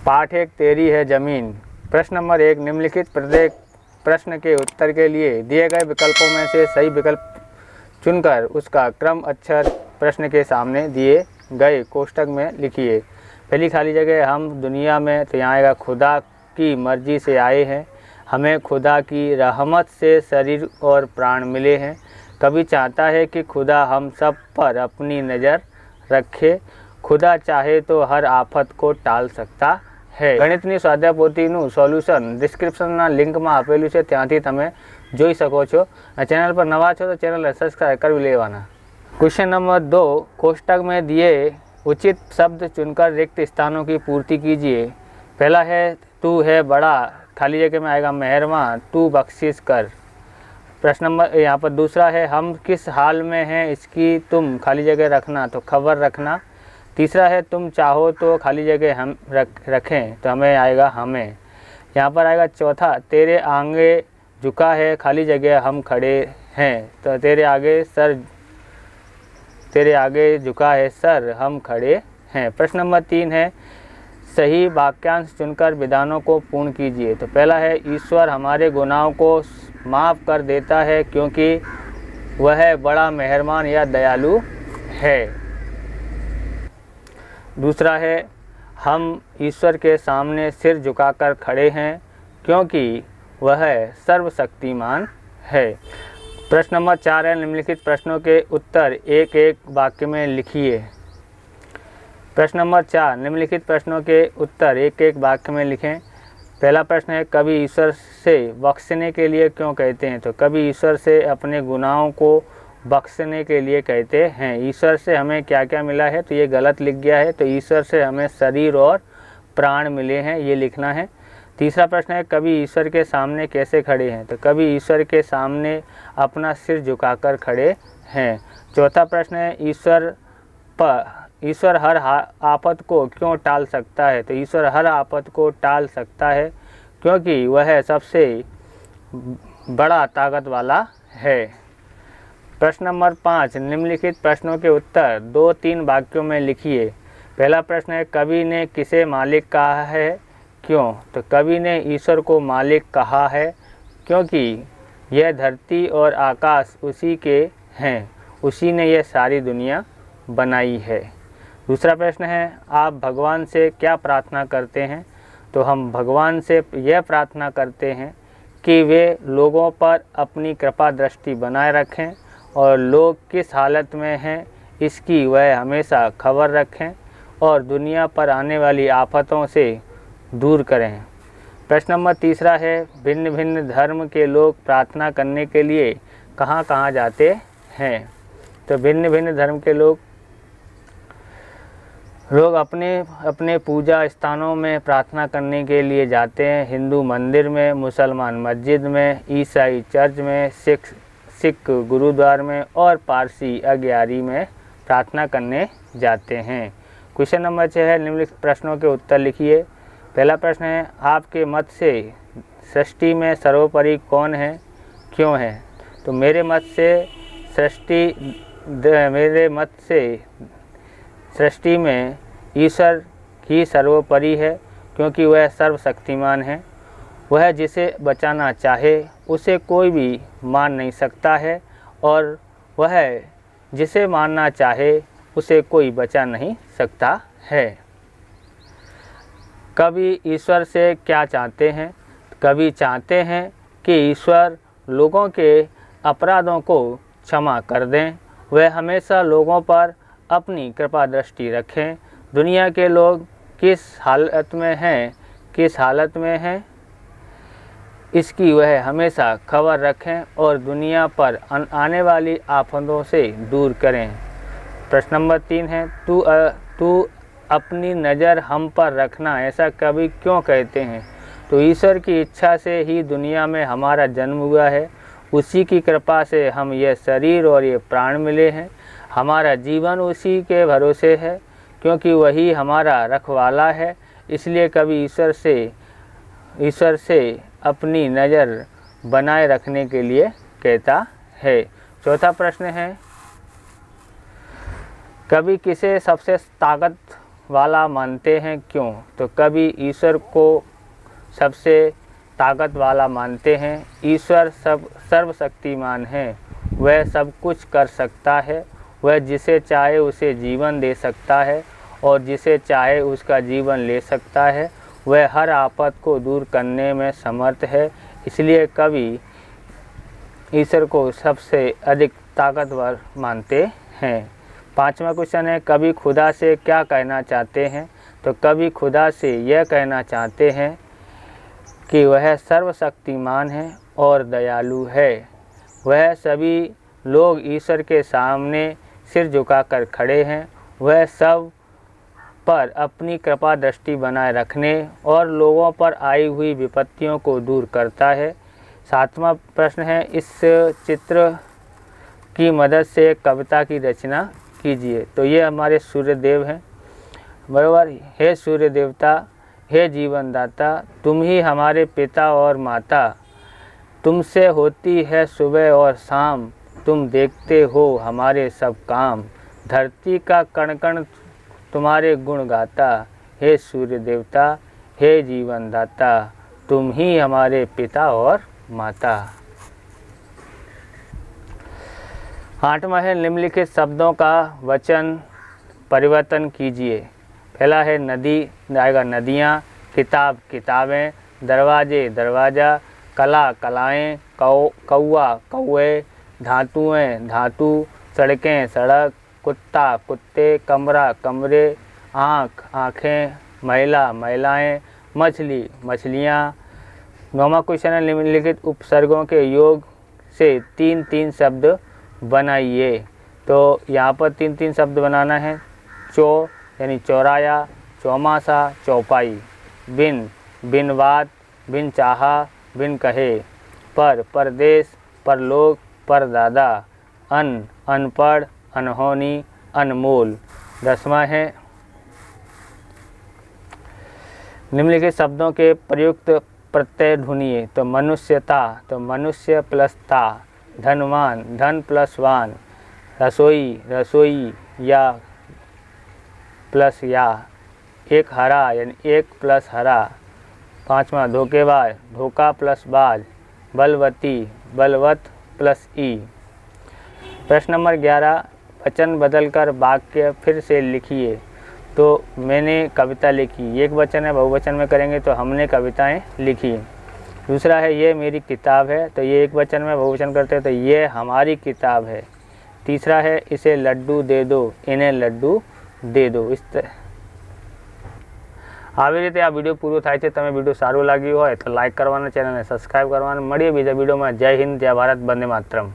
पाठ 1 तेरी है ज़मीन। प्रश्न नंबर 1, निम्नलिखित प्रत्येक प्रश्न के उत्तर के लिए दिए गए विकल्पों में से सही विकल्प चुनकर उसका क्रम अक्षर प्रश्न के सामने दिए गए कोष्ठक में लिखिए। पहली खाली जगह, हम दुनिया में, तो यहाँ आएगा खुदा की मर्जी से आए हैं, हमें खुदा की रहमत से शरीर और प्राण मिले हैं। कभी चाहता है कि खुदा हम सब पर अपनी नज़र रखे, खुदा चाहे तो हर आफत को टाल सकता है। ગણિતની સ્વાધ્યાય પોથીનું સોલ્યુશન ડિસ્ક્રિપ્શનના લિંકમાં આપેલું છે, ત્યાંથી તમે જોઈ શકો છો। ચેનલ પર નવા છો તો ચેનલને સબસ્ક્રાઈબ કરી લેવાના। क्वेश्चन नंबर 2, कोष्ठक में दिए उचित शब्द चुनकर रिक्त स्थानों की पूर्ति कीजिए। पहला है तू है बड़ा, खाली जगह में आएगा मेहरबान, तू बख्शिश कर। प्रश्न नंबर यहाँ पर दूसरा है हम किस हाल में हैं इसकी तुम खाली जगह रखना, तो खबर रखना। तीसरा है तुम चाहो तो खाली जगह हम रखें, तो हमें आएगा हमें। यहाँ पर आएगा चौथा, तेरे आगे झुका है, खाली जगह हम खड़े हैं, तो तेरे आगे झुका है सर, हम खड़े हैं। प्रश्न नंबर 3 है सही वाक्यांश चुनकर विधानों को पूर्ण कीजिए। तो पहला है ईश्वर हमारे गुनाहों को माफ़ कर देता है क्योंकि वह बड़ा मेहरबान या दयालु है। दूसरा है हम ईश्वर के सामने सिर झुकाकर खड़े हैं क्योंकि वह सर्वशक्तिमान है। प्रश्न नंबर 4 है निम्नलिखित प्रश्नों के उत्तर एक एक वाक्य में लिखिए। प्रश्न नंबर 4, निम्नलिखित प्रश्नों के उत्तर एक एक वाक्य में लिखें। पहला प्रश्न है कभी ईश्वर से बख्शने के लिए क्यों कहते हैं, तो कभी ईश्वर से अपने गुनाहों को बख्शने के लिए कहते हैं। ईश्वर से हमें क्या क्या मिला है, तो ये गलत लिख गया है, तो ईश्वर से हमें शरीर और प्राण मिले हैं, ये लिखना है। तीसरा प्रश्न है कभी ईश्वर के सामने कैसे खड़े हैं, तो कभी ईश्वर के सामने अपना सिर झुकाकर खड़े हैं। चौथा प्रश्न है ईश्वर हर आफत को क्यों टाल सकता है, तो ईश्वर हर आफत को टाल सकता है क्योंकि वह सबसे बड़ा ताकत वाला है। प्रश्न नंबर 5, निम्नलिखित प्रश्नों के उत्तर 2-3 वाक्यों में लिखिए। पहला प्रश्न है कवि ने किसे मालिक कहा है, क्यों, तो कवि ने ईश्वर को मालिक कहा है क्योंकि यह धरती और आकाश उसी के हैं, उसी ने यह सारी दुनिया बनाई है। दूसरा प्रश्न है आप भगवान से क्या प्रार्थना करते हैं, तो हम भगवान से यह प्रार्थना करते हैं कि वे लोगों पर अपनी कृपा दृष्टि बनाए रखें और लोग किस हालत में हैं इसकी वह हमेशा खबर रखें और दुनिया पर आने वाली आफतों से दूर करें। प्रश्न नंबर 3 है भिन्न भिन्न धर्म के लोग प्रार्थना करने के लिए कहाँ कहाँ जाते हैं, तो भिन्न भिन्न धर्म के लोग अपने अपने पूजा स्थानों में प्रार्थना करने के लिए जाते हैं। हिंदू मंदिर में, मुसलमान मस्जिद में, ईसाई चर्च में, सिख गुरुद्वार में और पारसी अग्यारी में प्रार्थना करने जाते हैं। क्वेश्चन नंबर 6 है निम्नलिखित प्रश्नों के उत्तर लिखिए। पहला प्रश्न है आपके मत से सृष्टि में सर्वोपरि कौन है, क्यों है, तो मेरे मत से सृष्टि में ईश्वर ही सर्वोपरि है क्योंकि वह सर्वशक्तिमान है। वह जिसे बचाना चाहे उसे कोई भी मार नहीं सकता है और वह जिसे मारना चाहे उसे कोई बचा नहीं सकता है। कभी ईश्वर से क्या चाहते हैं, कभी चाहते हैं कि ईश्वर लोगों के अपराधों को क्षमा कर दें, वह हमेशा लोगों पर अपनी कृपा दृष्टि रखें। दुनिया के लोग किस हालत में हैं इसकी वह हमेशा खबर रखें और दुनिया पर आने वाली आफतों से दूर करें। प्रश्न नंबर 3 है तू अपनी नज़र हम पर रखना ऐसा कभी क्यों कहते हैं, तो ईश्वर की इच्छा से ही दुनिया में हमारा जन्म हुआ है, उसी की कृपा से हम ये शरीर और ये प्राण मिले हैं। हमारा जीवन उसी के भरोसे है क्योंकि वही हमारा रखवाला है, इसलिए कभी ईश्वर से अपनी नज़र बनाए रखने के लिए कहता है। चौथा प्रश्न है कभी किसे सबसे वाला मानते हैं क्यों? तो कवि ईश्वर को सबसे ताकत वाला मानते हैं। ईश्वर सर्वशक्तिमान है, वह सब कुछ कर सकता है। वह जिसे चाहे उसे जीवन दे सकता है और जिसे चाहे उसका जीवन ले सकता है। वह हर आफत को दूर करने में समर्थ है। इसलिए कवि ईश्वर को सबसे अधिक ताकतवर मानते हैं। 5वां क्वेश्चन है, कवि खुदा से क्या कहना चाहते हैं? तो कवि खुदा से यह कहना चाहते हैं कि वह सर्वशक्तिमान है और दयालु है। वह सभी लोग ईश्वर के सामने सिर झुकाकर खड़े हैं। वह सब पर अपनी कृपा दृष्टि बनाए रखने और लोगों पर आई हुई विपत्तियों को दूर करता है। 7वां प्रश्न है, इस चित्र की मदद से एक कविता की रचना कीजिए। तो ये हमारे सूर्यदेव हैं, बराबर। हे सूर्य देवता, हे जीवन दाता, तुम ही हमारे पिता और माता। तुमसे होती है सुबह और शाम, तुम देखते हो हमारे सब काम। धरती का कण कण तुम्हारे गुण गाता। हे सूर्य देवता, हे जीवन दाता, तुम ही हमारे पिता और माता। 8वां है, निम्नलिखित शब्दों का वचन परिवर्तन कीजिए। पहला है नदी, आएगा नदियाँ, किताब किताबें, दरवाजे दरवाज़ा, कला कलाएँ, कौआ कौए, धातुएँ धातु, सड़कें सड़क, कुत्ता कुत्ते, कमरा कमरे, आँख आँखें, महिला महिलाएँ, मछली मछलियाँ। 9वां क्वेश्चन है, निम्नलिखित उपसर्गों के योग से 3-3 शब्द बनाइए। तो यहाँ पर 3-3 शब्द बनाना है। चौ यानी चौराया, चौमासा चौपाई, बिन बिन बात, बिन चाहा बिन कहे, पर परदेश, परलोक, परदादा, अनपढ़, अनहोनी, अनमोल। 10वां है, निम्नलिखित शब्दों के प्रयुक्त प्रत्यय ढूंढिए। तो मनुष्यता, तो मनुष्य प्लस ता, धनवान, धन प्लस वान, रसोई रसोई या प्लस या, एक हरा यानी एक प्लस हरा। 5वां धोखेबाज, धोखा प्लस बाज, बलवती बलवत प्लस ई। प्रश्न नंबर 11, वचन बदलकर वाक्य फिर से लिखिए। तो मैंने कविता लिखी, एक वचन है, बहुवचन में करेंगे तो हमने कविताएं लिखी। दूसरा है, ये मेरी किताब है, तो ये एक वचन में बहुवचन करते हैं तो ये हमारी किताब है। तीसरा है, इसे लड्डू दे दो, इन्हें लड्डू दे दो। इस तरह આવી રીતે આ વિડીયો પૂરો થાય છે। તમે વિડીયો સારું લાગ્યું હોય તો લાઇક કરવાના, ચેનલને સબસ્ક્રાઈબ કરવાના। મળીએ બીજા વિડીયોમાં। જય હિન્દ, જય ભારત, વંદે માતરમ।